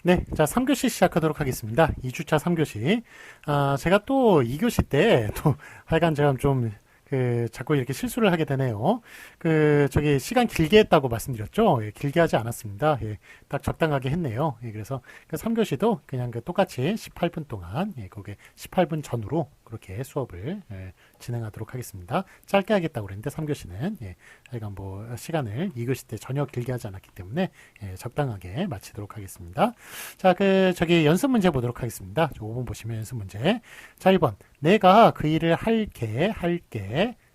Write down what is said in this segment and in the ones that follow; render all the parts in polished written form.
네, 자, 3교시 시작하도록 하겠습니다. 2주차 3교시. 제가 또 2교시 때, 또, 하여간 제가 좀, 자꾸 이렇게 실수를 하게 되네요. 시간 길게 했다고 말씀드렸죠? 예, 길게 하지 않았습니다. 예, 딱 적당하게 했네요. 예, 그래서 3교시도 그냥 똑같이 18분 동안, 예, 그게 18분 전후로 그렇게 수업을, 진행하도록 하겠습니다. 짧게 하겠다고 그랬는데, 3교시는, 예, 하여간 시간을 2교시 때 전혀 길게 하지 않았기 때문에, 예, 적당하게 마치도록 하겠습니다. 자, 연습 문제 보도록 하겠습니다. 5번 보시면 연습 문제. 자, 1번. 내가 그 일을 할게.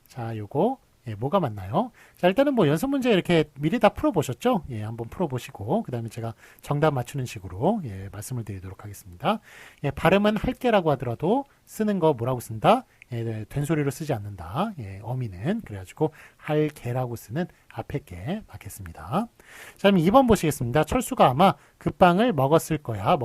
자, 요거, 예, 뭐가 맞나요? 자, 일단은 연습 문제 이렇게 미리 다 풀어보셨죠? 예, 한번 풀어보시고, 그 다음에 제가 정답 맞추는 식으로, 예, 말씀을 드리도록 하겠습니다. 예, 발음은 할게라고 하더라도 쓰는 거 뭐라고 쓴다? 예, 된소리로 쓰지 않는다. 예, 어미는. 그래가지고, 할게라고 쓰는 앞에 게 맞겠습니다. 자, 그럼 2번 보시겠습니다. 철수가 아마 그 빵을 먹었을 거야.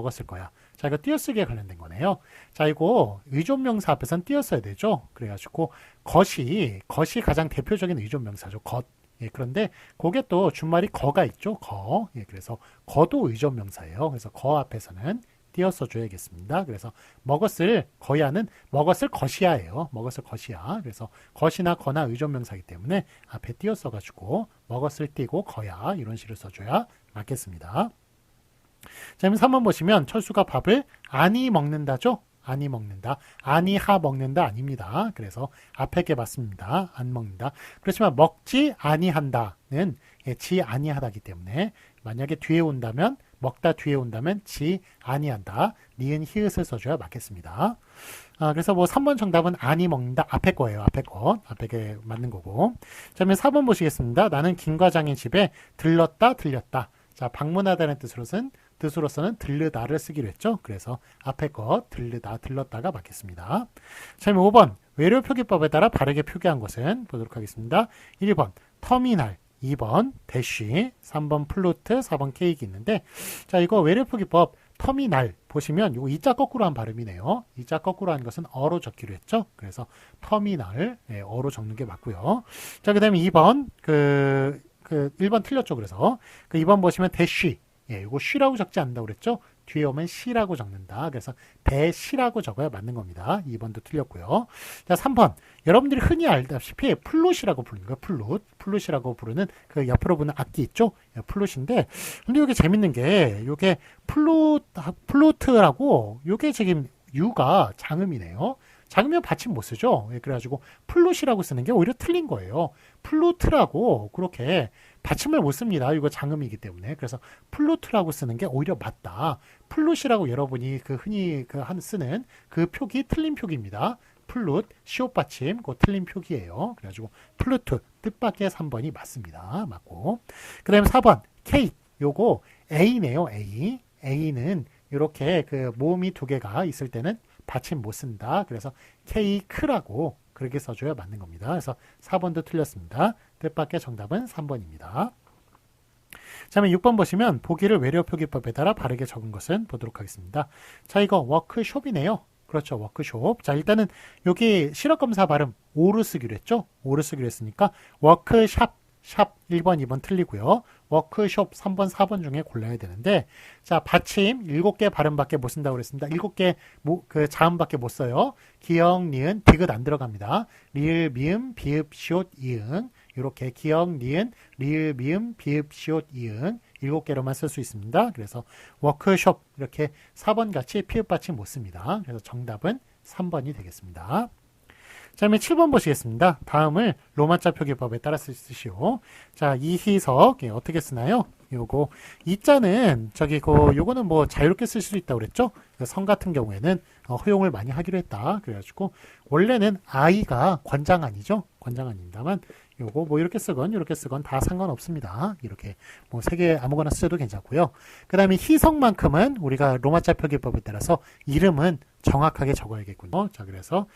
자, 이거 띄어쓰기에 관련된 거네요. 자, 이거 의존명사 앞에선 띄었어야 되죠. 그래가지고 것이 가장 대표적인 의존명사죠. 것. 예, 그런데 그게 또 준말이 거가 있죠. 거. 예, 그래서 거도 의존명사예요. 그래서 거 앞에서는 띄어써 줘야겠습니다. 그래서 먹었을 거야는 먹었을 것이야예요. 먹었을 것이야. 그래서 것이나 거나 의존명사이기 때문에 앞에 띄어써 가지고 먹었을 띄고 거야 이런 식으로 써줘야 맞겠습니다. 자, 그럼 3번 보시면 철수가 밥을 아니 먹는다죠? 아니 먹는다. 아니하 먹는다 아닙니다. 그래서 앞에 게 맞습니다. 안 먹는다. 그렇지만 먹지 아니한다는 지 아니하다기 때문에 만약에 뒤에 온다면 먹다 뒤에 온다면 지 아니한다. 니은 히읗을 써줘야 맞겠습니다. 그래서 3번 정답은 아니 먹는다. 앞에 거예요. 앞에 거. 앞에 게 맞는 거고. 자, 그러면 4번 보시겠습니다. 나는 김 과장의 집에 들렀다. 자, 방문하다는 뜻으로서는 들르다를 쓰기로 했죠. 그래서 앞에 거 들르다, 들렀다가 맞겠습니다. 자, 그럼 5번 외료 표기법에 따라 바르게 표기한 것은 보도록 하겠습니다. 1번 터미널, 2번 대쉬, 3번 플루트, 4번 케이크 있는데 자, 이거 외료 표기법 터미널 보시면 이거 이자 거꾸로 한 발음이네요. 이자 거꾸로 한 것은 어로 적기로 했죠. 그래서 터미널, 어로 적는 게 맞고요. 자, 그 다음에 2번 1번 틀렸죠. 그래서 2번 보시면 대쉬, 예, 이거 쉬라고 적지 않는다고 그랬죠? 뒤에 오면 시라고 적는다. 그래서 대시라고 적어야 맞는 겁니다. 2번도 틀렸고요. 자, 3번. 여러분들이 흔히 알다시피 플룻이라고 부르는 거예요. 플룻이라고 부르는 그 옆으로 부는 악기 있죠? 예, 플룻인데, 근데 이게 재밌는 게, 이게 플루트라고, 이게 지금 유가 장음이네요. 장음이면 받침 못 쓰죠? 예, 그래가지고 플룻이라고 쓰는 게 오히려 틀린 거예요. 플루트라고 그렇게 받침을 못 씁니다. 이거 장음이기 때문에. 그래서 플루트라고 쓰는 게 오히려 맞다. 플룻이라고 여러분이 흔히 쓰는 그 표기 틀린 표기입니다. 플룻, 시옷 받침, 그 틀린 표기예요. 그래가지고 플루트, 뜻밖의 3번이 맞습니다. 맞고. 그 다음에 4번, 케이크. 요거 A네요. A. A는 이렇게 모음이 두 개가 있을 때는 받침 못 쓴다. 그래서 케이크라고 그렇게 써줘야 맞는 겁니다. 그래서 4번도 틀렸습니다. 뜻밖의 정답은 3번입니다. 자, 그러면 6번 보시면 보기를 외려 표기법에 따라 바르게 적은 것은 보도록 하겠습니다. 자, 이거 워크숍이네요. 그렇죠. 워크숍. 자, 일단은 여기 실어검사 발음 오로 쓰기로 했죠. 오로 쓰기로 했으니까 워크샵, 샵 1번, 2번 틀리고요. 워크숍 3번, 4번 중에 골라야 되는데 자, 받침 7개 발음밖에 못 쓴다고 그랬습니다. 7개 자음밖에 못 써요. 기역, 니은, 디귿 안 들어갑니다. 리을, 미음, 비읍, 시옷, 이응 이렇게 기역, 니은, 리을, 미음, 비읍, 시옷, 이응 7개로만 쓸 수 있습니다. 그래서 워크숍 이렇게 4번 같이 피읍 받침 못 씁니다. 그래서 정답은 3번이 되겠습니다. 자, 그러면 7번 보시겠습니다. 다음을 로마자 표기법에 따라 쓰시오. 자, 이희석, 어떻게 쓰나요? 요거, 이자는, 요거는 자유롭게 쓸 수 있다고 그랬죠? 성 같은 경우에는 허용을 많이 하기로 했다. 그래가지고, 원래는 아이가 권장안이죠? 권장안입니다만, 요거 이렇게 쓰건 다 상관없습니다. 이렇게 세 개 아무거나 쓰셔도 괜찮고요. 그 다음에 희석만큼은 우리가 로마자 표기법에 따라서 이름은 정확하게 적어야겠군요. 자, 그래서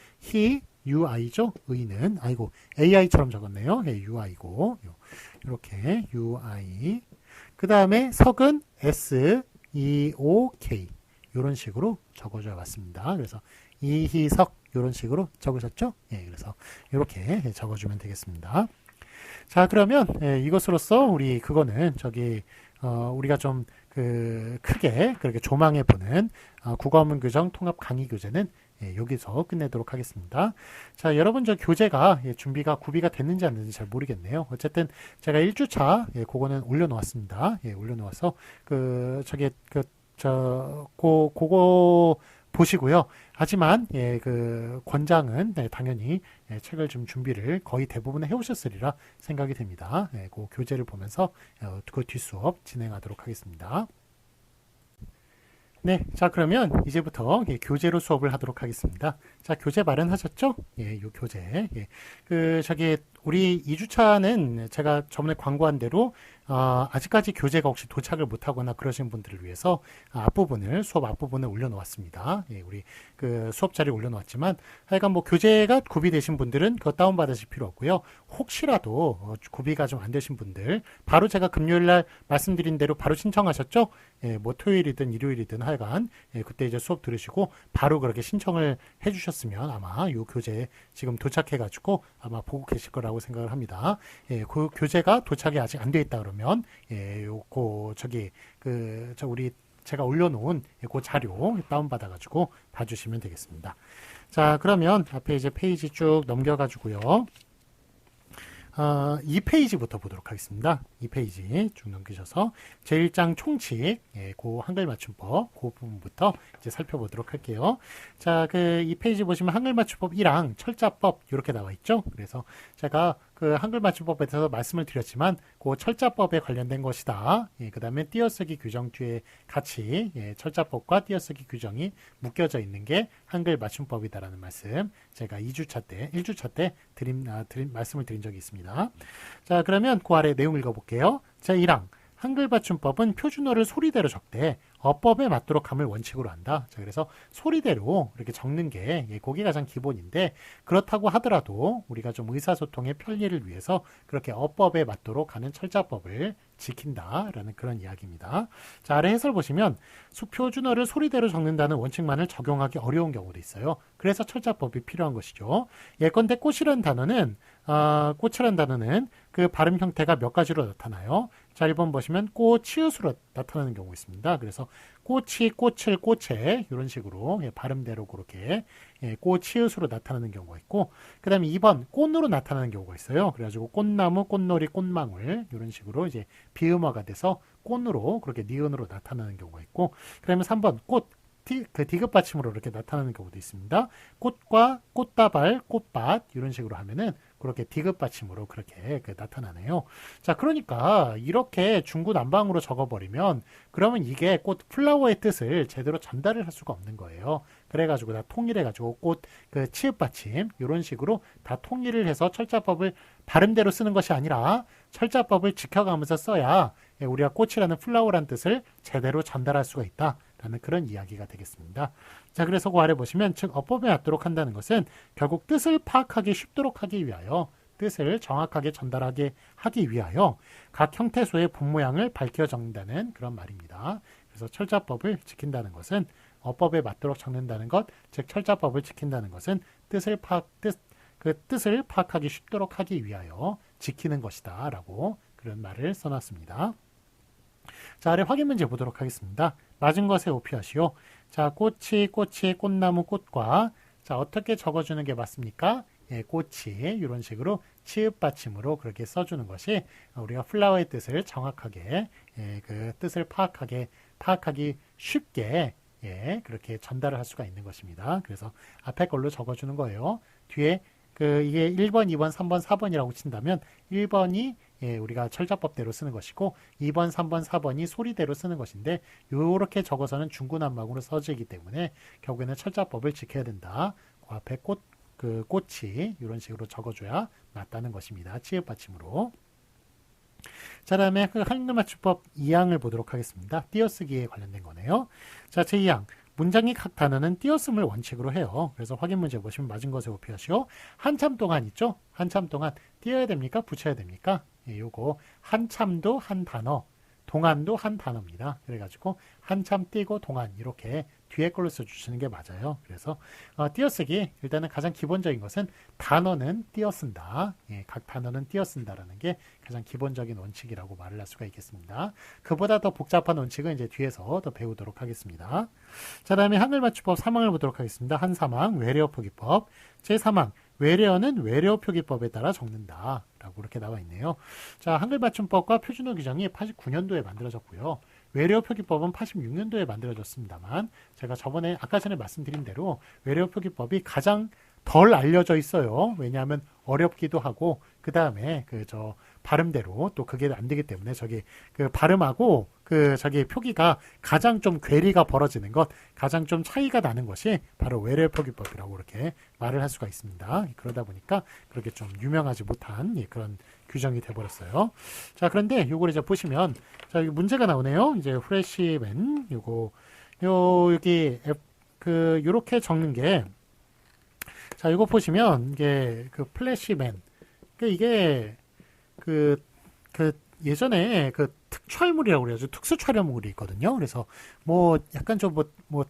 UI죠? 의는 아이고 AI처럼 적었네요. UI고 이렇게 UI 그 다음에 석은 SEOK 이런 식으로 적어줘야 맞습니다. 그래서 이희석 이런 식으로 적으셨죠? 예, 그래서 이렇게 적어주면 되겠습니다. 자, 그러면 이것으로써 우리 그거는 우리가 좀 크게 그렇게 조망해 보는 국어문 교정 통합 강의 교재는 여기서 끝내도록 하겠습니다. 자, 여러분 저 교재가 준비가 구비가 됐는지 안 됐는지 잘 모르겠네요. 어쨌든 제가 1주차 그거는 올려놓았습니다. 올려놓아서 그거 보시고요. 하지만 권장은 당연히 책을 좀 준비를 거의 대부분 해오셨으리라 생각이 됩니다. 그 교재를 보면서 그 뒷수업 진행하도록 하겠습니다. 네, 자 그러면 이제부터 교재로 수업을 하도록 하겠습니다. 자, 교재 마련하셨죠? 요 교재. 우리 2주차는 제가 저번에 광고한 대로 아직까지 교재가 혹시 도착을 못하거나 그러신 분들을 위해서 수업 앞부분을 올려놓았습니다. 우리 수업 자리에 올려놓았지만 하여간 뭐 교재가 구비되신 분들은 그거 다운받으실 필요 없고요. 혹시라도 구비가 좀 안 되신 분들 바로 제가 금요일날 말씀드린 대로 바로 신청하셨죠? 뭐 토요일이든 일요일이든 하여간 그때 이제 수업 들으시고 바로 그렇게 신청을 해주셨으면 아마 이 교재 지금 도착해가지고 아마 보고 계실 거라고 생각을 합니다. 그 교재가 도착이 아직 안 돼 있다 그러면 제가 올려놓은 그 자료 다운받아가지고 봐주시면 되겠습니다. 자, 그러면 앞에 이제 페이지 쭉 넘겨가지고요. 2페이지부터 보도록 하겠습니다. 2페이지 쭉 넘기셔서 제1장 총칙, 그 한글 맞춤법, 그 부분부터 이제 살펴보도록 할게요. 자, 2페이지 보시면 한글 맞춤법 1항, 철자법, 이렇게 나와 있죠. 그래서 제가 한글 맞춤법에 대해서 말씀을 드렸지만, 그 철자법에 관련된 것이다. 그 다음에 띄어쓰기 규정 뒤에 같이, 철자법과 띄어쓰기 규정이 묶여져 있는 게 한글 맞춤법이다라는 말씀, 제가 1주차 때 말씀을 드린 적이 있습니다. 자, 그러면 그 아래 내용 읽어볼게요. 자, 1항. 한글 맞춤법은 표준어를 소리대로 적되 어법에 맞도록 함을 원칙으로 한다. 자, 그래서 소리대로 이렇게 적는 게 그게 가장 기본인데 그렇다고 하더라도 우리가 좀 의사소통의 편리를 위해서 그렇게 어법에 맞도록 하는 철자법을 지킨다라는 그런 이야기입니다. 자, 아래 해설 보시면 표준어를 소리대로 적는다는 원칙만을 적용하기 어려운 경우도 있어요. 그래서 철자법이 필요한 것이죠. 예컨대 꽃이라는 단어는 그 발음 형태가 몇 가지로 나타나요. 자, 1번 보시면 꼬치읓으로 나타나는 경우가 있습니다. 그래서 꼬치, 꽃을, 꽃에 이런 식으로 발음대로 그렇게 꼬치읓으로 나타나는 경우가 있고, 그 다음에 2번 꽃으로 나타나는 경우가 있어요. 그래가지고 꽃나무, 꽃놀이, 꽃망울 이런 식으로 이제 비음어가 돼서 꽃으로 그렇게 니은으로 나타나는 경우가 있고, 그 다음에 3번 꽃 디귿 받침으로 이렇게 나타나는 경우도 있습니다. 꽃과 꽃다발, 꽃밭 이런 식으로 하면은 그렇게 디귿 받침으로 그렇게 나타나네요. 자, 그러니까 이렇게 중구난방으로 적어버리면 그러면 이게 꽃 플라워의 뜻을 제대로 전달을 할 수가 없는 거예요. 그래가지고 다 통일해가지고 꽃 치읓 받침 이런 식으로 다 통일을 해서 철자법을 발음대로 쓰는 것이 아니라 철자법을 지켜가면서 써야 우리가 꽃이라는 플라워라는 뜻을 제대로 전달할 수가 있다. 라는 그런 이야기가 되겠습니다. 자, 그래서 그 아래 보시면 즉 어법에 맞도록 한다는 것은 결국 뜻을 파악하기 쉽도록 하기 위하여 뜻을 정확하게 전달하게 하기 위하여 각 형태소의 본모양을 밝혀 적는다는 그런 말입니다. 그래서 철자법을 지킨다는 것은 어법에 맞도록 적는다는 것, 즉 철자법을 지킨다는 것은 뜻을 파악하기 쉽도록 하기 위하여 지키는 것이다 라고 그런 말을 써놨습니다. 자, 아래 확인 문제 보도록 하겠습니다. 맞은 것에 오피하시오. 자, 꽃이, 꽃나무, 꽃과 자, 어떻게 적어주는 게 맞습니까? 꽃이 이런 식으로 치읓 받침으로 그렇게 써주는 것이 우리가 플라워의 뜻을 정확하게 그 뜻을 파악하기 쉽게 그렇게 전달을 할 수가 있는 것입니다. 그래서 앞에 걸로 적어주는 거예요. 뒤에 이게 1번, 2번, 3번, 4번이라고 친다면 1번이 우리가 철자법대로 쓰는 것이고 2번, 3번, 4번이 소리대로 쓰는 것인데 이렇게 적어서는 중구난방으로 써지기 때문에 결국에는 철자법을 지켜야 된다. 그 앞에 꽃이 이런 식으로 적어줘야 맞다는 것입니다. 치읓 받침으로. 자, 다음에 한글 맞춤법 2항을 보도록 하겠습니다. 띄어쓰기에 관련된 거네요. 자, 제2항. 문장의 각 단어는 띄어쓰기를 원칙으로 해요. 그래서 확인 문제 보시면 맞은 것에 오피하시오. 한참 동안 있죠? 한참 동안 띄어야 됩니까? 붙여야 됩니까? 요거 한참도 한 단어, 동안도 한 단어입니다. 그래가지고 한참 띄고 동안 이렇게 뒤에 걸로 써주시는 게 맞아요. 그래서 띄어쓰기 일단은 가장 기본적인 것은 단어는 띄어쓴다. 예, 각 단어는 띄어쓴다라는 게 가장 기본적인 원칙이라고 말을 할 수가 있겠습니다. 그보다 더 복잡한 원칙은 이제 뒤에서 더 배우도록 하겠습니다. 자, 다음에 한글 맞춤법 3항을 보도록 하겠습니다. 한 3항 외래어 표기법 제 3항 외래어는 외래어 표기법에 따라 적는다 라고 이렇게 나와 있네요. 자, 한글 맞춤법과 표준어 규정이 89년도에 만들어졌고요. 외래어 표기법은 86년도에 만들어졌습니다만 제가 아까 전에 말씀드린 대로 외래어 표기법이 가장 덜 알려져 있어요. 왜냐하면 어렵기도 하고 그 다음에 발음대로 또 그게 안 되기 때문에 발음하고 표기가 가장 좀 괴리가 벌어지는 것, 가장 좀 차이가 나는 것이 바로 외래어 표기법이라고 이렇게 말을 할 수가 있습니다. 그러다 보니까 그렇게 좀 유명하지 못한 그런 규정이 돼버렸어요. 자, 그런데 요걸 이제 보시면 자, 여기 문제가 나오네요. 이제 프레시맨 여기 요렇게 적는 게 자, 이거 보시면 이게 플래시맨 이게 예전에 특촬물이라고 그래가지고 특수 촬영물이 있거든요. 그래서 약간 좀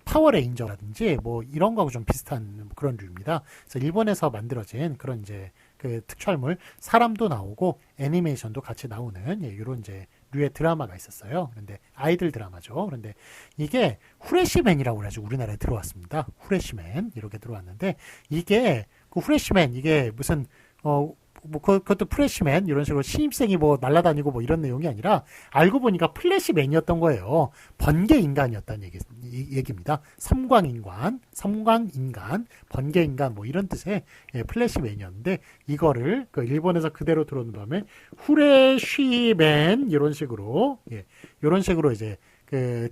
파워레인저라든지 이런 거하고 좀 비슷한 그런 류입니다. 그래서 일본에서 만들어진 그런 이제 특촬물, 사람도 나오고 애니메이션도 같이 나오는 이런 이제 류의 드라마가 있었어요. 그런데 아이들 드라마죠. 그런데 이게 후레시맨이라고 해가지고 우리나라에 들어왔습니다. 후레시맨 이렇게 들어왔는데 이게 후레시맨 이게 무슨 그것도 프레시맨 이런 식으로 신입생이 날아다니고 이런 내용이 아니라 알고 보니까 플래시맨이었던 거예요. 번개인간이었다는 얘기입니다. 섬광인간, 번개인간 이런 뜻의 플래시맨이었는데 이거를 일본에서 그대로 들어온 다음에 후레쉬맨 이런 식으로 이제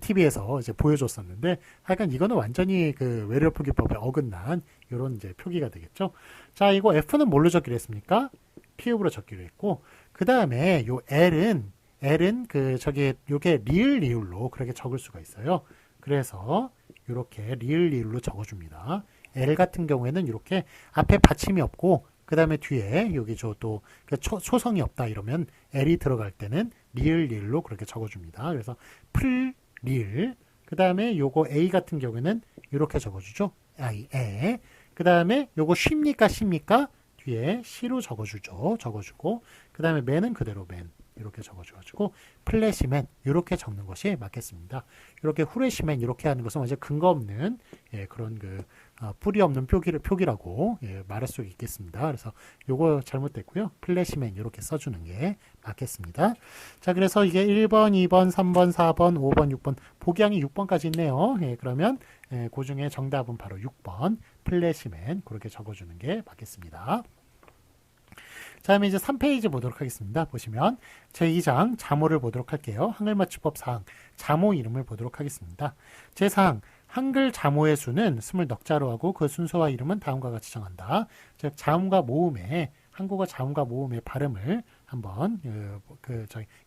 TV에서 이제 보여줬었는데, 하여간 이거는 완전히 외래어 표기법에 어긋난 이런 이제 표기가 되겠죠. 자, 이거 F는 뭘로 적기로 했습니까? 피읍으로 적기로 했고, 그 다음에 요 L은 요게 리을로 그렇게 적을 수가 있어요. 그래서 이렇게 리을로 적어줍니다. L 같은 경우에는 이렇게 앞에 받침이 없고, 그 다음에 뒤에 여기 또 초성이 없다 이러면 L이 들어갈 때는 리을로 그렇게 적어줍니다. 그래서 리을. 그 다음에 요거 A 같은 경우에는 이렇게 적어주죠. 에. 그 다음에 요거 쉽니까 뒤에 C로 적어주고 그 다음에 맨은 그대로 맨 이렇게 적어줘가지고 플래시맨 이렇게 적는 것이 맞겠습니다. 이렇게 후레시맨 이렇게 하는 것은 완전 근거 없는 그런 뿌리 없는 표기라고 말할 수 있겠습니다. 그래서 요거 잘못됐고요. 플래시맨 이렇게 써주는 게 맞겠습니다. 자, 그래서 이게 1번, 2번, 3번, 4번, 5번, 6번 복양이 6번까지 있네요. 그러면 그 중에 정답은 바로 6번 플래시맨 그렇게 적어주는 게 맞겠습니다. 자, 그러면 이제 3페이지 보도록 하겠습니다. 보시면 제2장 자모를 보도록 할게요. 한글 맞춤법 사항 자모 이름을 보도록 하겠습니다. 제4항 한글 자모의 수는 20넉자로 하고 그 순서와 이름은 다음과 같이 정한다. 즉 자음과 모음의 한국어 자음과 모음의 발음을 한번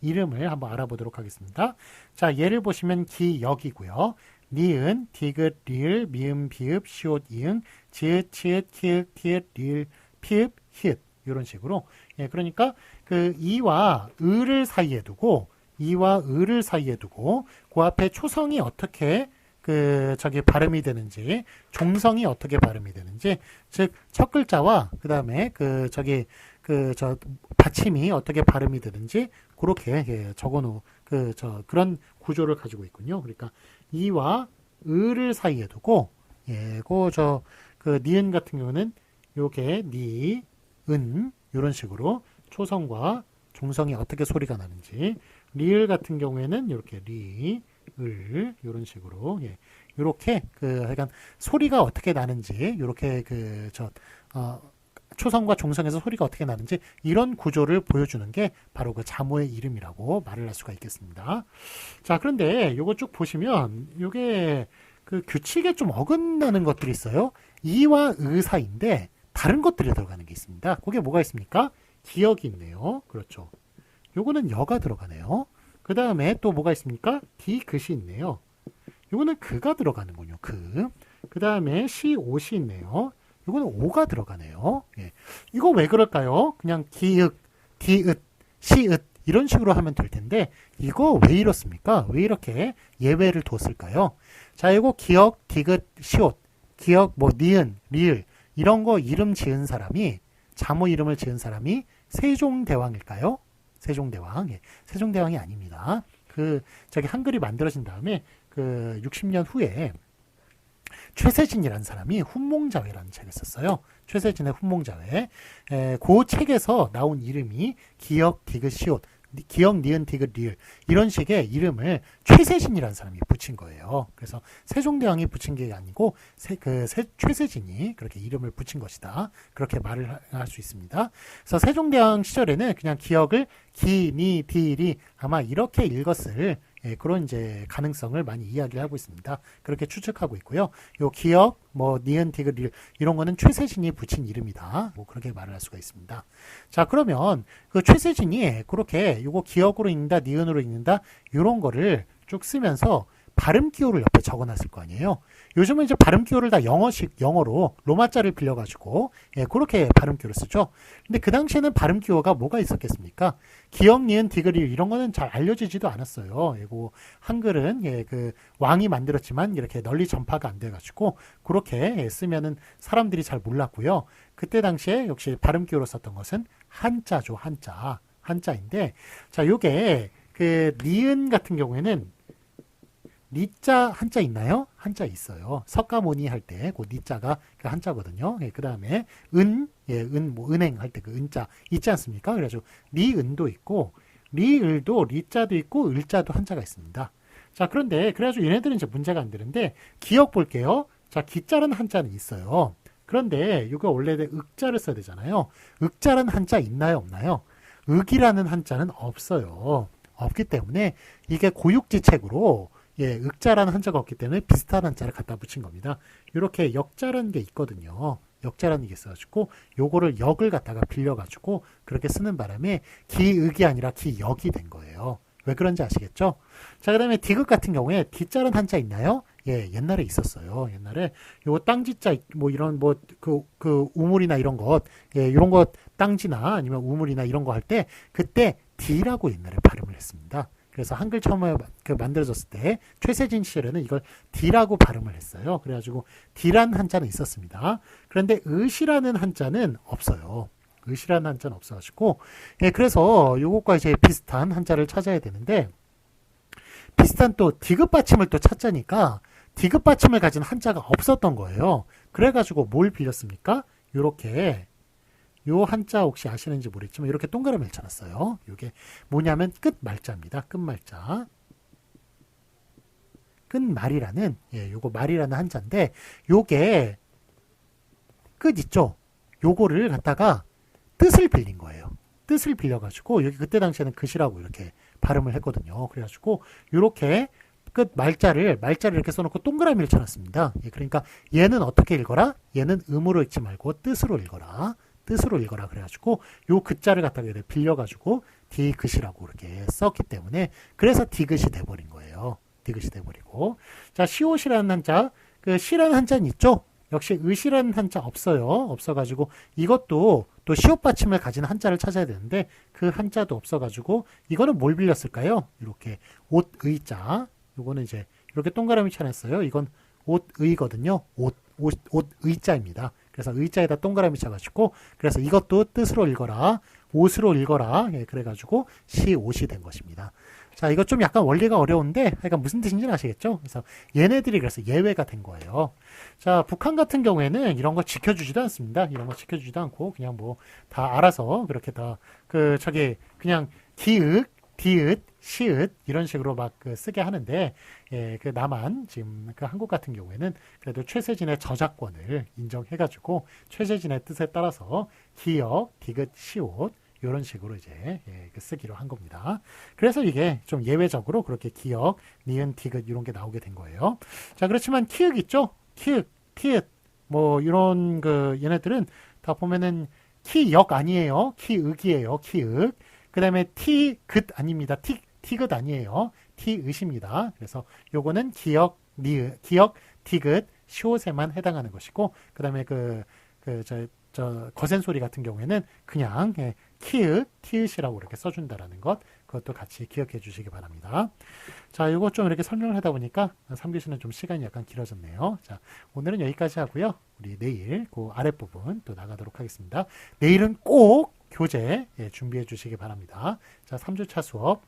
이름을 한번 알아보도록 하겠습니다. 자, 예를 보시면 기역이고요. 니은, 디귿, 리을, 미음, 비읍, 시옷, 이응, 지읒, 치읒, 키읔, 티읒, 리을, 피읍, 히읗 이런 식으로 그러니까 이와 을을 사이에 두고 그 앞에 초성이 어떻게 발음이 되는지, 종성이 어떻게 발음이 되는지, 즉 첫 글자와 그 다음에 받침이 어떻게 발음이 되는지 그렇게 적어놓은 그런 구조를 가지고 있군요. 그러니까 이와 을을 사이에 두고 니은 같은 경우는 요게 니, 은 이런 식으로 초성과 종성이 어떻게 소리가 나는지, 리을 같은 경우에는 이렇게 리, 을 이런 식으로 이렇게 약간 소리가 어떻게 나는지 이렇게 초성과 종성에서 소리가 어떻게 나는지 이런 구조를 보여주는 게 바로 자모의 이름이라고 말을 할 수가 있겠습니다. 자, 그런데 요거 쭉 보시면 요게 규칙에 좀 어긋나는 것들이 있어요. 이와 의 사이인데 다른 것들이 들어가는 게 있습니다. 그게 뭐가 있습니까? 기역이 있네요. 그렇죠. 요거는 여가 들어가네요. 그 다음에 또 뭐가 있습니까? 디귿이 있네요. 요거는 그가 들어가는군요. 그 다음에 시옷이 있네요. 요거는 오가 들어가네요. 이거 왜 그럴까요? 그냥 기읒, 디읒, 시읒 이런 식으로 하면 될 텐데 이거 왜 이렇습니까? 왜 이렇게 예외를 뒀을까요? 자, 이거 기역, 디귿, 시옷, 기역, 뭐 니은, 리을 이런 거 이름 지은 사람이 자모 이름을 지은 사람이 세종대왕일까요? 세종대왕. 예. 세종대왕이 아닙니다. 저기 한글이 만들어진 다음에 60년 후에 최세진이라는 사람이 훈몽자회라는 책을 썼어요. 최세진의 훈몽자회. 그 책에서 나온 이름이 기역, 디귿, 시옷, 기역, 니은, 디귿, 리을 이런 식의 이름을 최세진이라는 사람이 붙인 거예요. 그래서 세종대왕이 붙인 게 아니고 최세진이 그렇게 이름을 붙인 것이다. 그렇게 말을 할 수 있습니다. 그래서 세종대왕 시절에는 그냥 기역을 기, 니, 디, 리 아마 이렇게 읽었을 그런 이제 가능성을 많이 이야기를 하고 있습니다. 그렇게 추측하고 있고요. 요 기역, 뭐 니은, 디귿, 리을 이런 거는 최세진이 붙인 이름이다. 뭐 그렇게 말을 할 수가 있습니다. 자, 그러면 그 최세진이 그렇게 요거 기역으로 읽는다, 니은으로 읽는다 이런 거를 쭉 쓰면서 발음 기호를 옆에 적어놨을 거 아니에요. 요즘은 이제 발음 기호를 다 영어로 로마자를 빌려가지고 그렇게 발음 기호를 쓰죠. 근데 그 당시에는 발음 기호가 뭐가 있었겠습니까? 기역, 니은, 디귿 이런 거는 잘 알려지지도 않았어요. 이거 한글은 그 왕이 만들었지만 이렇게 널리 전파가 안 돼가지고 그렇게 쓰면은 사람들이 잘 몰랐고요. 그때 당시에 역시 발음 기호로 썼던 것은 한자죠, 한자인데 자, 요게 그 니은 같은 경우에는 니자 한자 있나요? 한자 있어요. 석가모니 할 때 그 니자가 그 한자거든요. 그 다음에 뭐 은행 할 때 그 은자 있지 않습니까? 그래가지고 니은도 있고 리을도 리자도 있고 을자도 한자가 있습니다. 자, 그런데 그래가지고 얘네들은 이제 문제가 안 되는데 기억 볼게요. 자, 기자라는 한자는 있어요. 그런데 이거 원래 윽자를 써야 되잖아요. 윽자라는 한자 있나요? 없나요? 윽이라는 한자는 없어요. 없기 때문에 이게 고육지책으로 윽자라는 한자가 없기 때문에 비슷한 한자를 갖다 붙인 겁니다. 이렇게 역자라는 게 있거든요. 역자라는 게 있어가지고 요거를 역을 갖다가 빌려가지고 그렇게 쓰는 바람에 기윽이 아니라 기역이 된 거예요. 왜 그런지 아시겠죠? 자, 그 다음에 디귿 같은 경우에 디자라는 한자 있나요? 옛날에 있었어요. 옛날에 요 땅지자 뭐 이런 그 우물이나 이런 것, 이런 것 땅지나 아니면 우물이나 이런 거 할 때 그때 디라고 옛날에 발음을 했습니다. 그래서 한글 처음에 만들어졌을 때 최세진 시절에는 이걸 D라고 발음을 했어요. 그래가지고 D라는 한자는 있었습니다. 그런데 의시라는 한자는 없어요. 의시라는 한자는 없어가지고 그래서 요것과 이제 비슷한 한자를 찾아야 되는데 비슷한 또 디귿 받침을 또 찾자니까 디귿 받침을 가진 한자가 없었던 거예요. 그래가지고 뭘 빌렸습니까? 요렇게 요 한자 혹시 아시는지 모르겠지만 이렇게 동그라미를 쳐놨어요. 이게 뭐냐면 끝말자입니다. 끝말자. 끝말이라는 요거 말이라는 한자인데 요게 끝 있죠. 요거를 갖다가 뜻을 빌린 거예요. 뜻을 빌려가지고 여기 그때 당시에는 끝이라고 이렇게 발음을 했거든요. 그래가지고 요렇게 끝 말자를 이렇게 써놓고 동그라미를 쳐놨습니다. 그러니까 얘는 어떻게 읽어라? 얘는 음으로 읽지 말고 뜻으로 읽어라. 그래가지고 요 글자를 갖다가 빌려가지고 디귿이라고 이렇게 썼기 때문에 그래서 디귿이 돼버린 거예요. 디귿이 돼버리고 자, 시옷이라는 한자 그 시라는 한자는 있죠. 역시 의시라는 한자 없어요. 없어가지고 이것도 또 시옷 받침을 가진 한자를 찾아야 되는데 그 한자도 없어가지고 이거는 뭘 빌렸을까요? 이렇게 옷의자 요거는 이제 이렇게 동그라미 쳐냈어요. 이건 옷의거든요. 옷의자입니다. 그래서 의자에다 동그라미 쳐가지고 그래서 이것도 뜻으로 읽어라 옷으로 읽어라 그래가지고 시옷이 된 것입니다. 자, 이거 좀 약간 원리가 어려운데 하여간 무슨 뜻인지는 아시겠죠? 그래서 얘네들이 그래서 예외가 된 거예요. 자, 북한 같은 경우에는 이런 거 지켜주지도 않습니다. 이런 거 지켜주지도 않고 그냥 뭐 다 알아서 그렇게 다 그냥 기윽 디귿, 시읒 이런 식으로 막 쓰게 하는데 그 다만 지금 그 한국 같은 경우에는 그래도 최세진의 저작권을 인정해가지고 최세진의 뜻에 따라서 기역, 디귿, 시옷 이런 식으로 이제 쓰기로 한 겁니다. 그래서 이게 좀 예외적으로 그렇게 기역, 니은, 디귿 이런 게 나오게 된 거예요. 자, 그렇지만 키읔 있죠? 키읔, 티읕 뭐 이런 얘네들은 다 보면은 키역 아니에요. 키읔이에요. 키읔. 그 다음에 티귿 아닙니다. 티귿 아니에요. 티읒입니다. 그래서 요거는 기역, 디귿, 시옷에만 해당하는 것이고, 그 다음에 거센 소리 같은 경우에는 그냥 키읔, 티읕이라고 이렇게 써준다라는 것, 그것도 같이 기억해 주시기 바랍니다. 자, 이거 좀 이렇게 설명을 하다 보니까 3교시는 좀 시간이 약간 길어졌네요. 자, 오늘은 여기까지 하고요. 우리 내일 그 아랫부분 또 나가도록 하겠습니다. 내일은 꼭 교재 준비해 주시기 바랍니다. 자, 3주차 수업,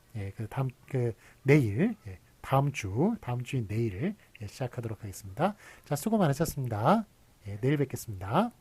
내일, 다음 주인 내일 시작하도록 하겠습니다. 자, 수고 많으셨습니다. 내일 뵙겠습니다.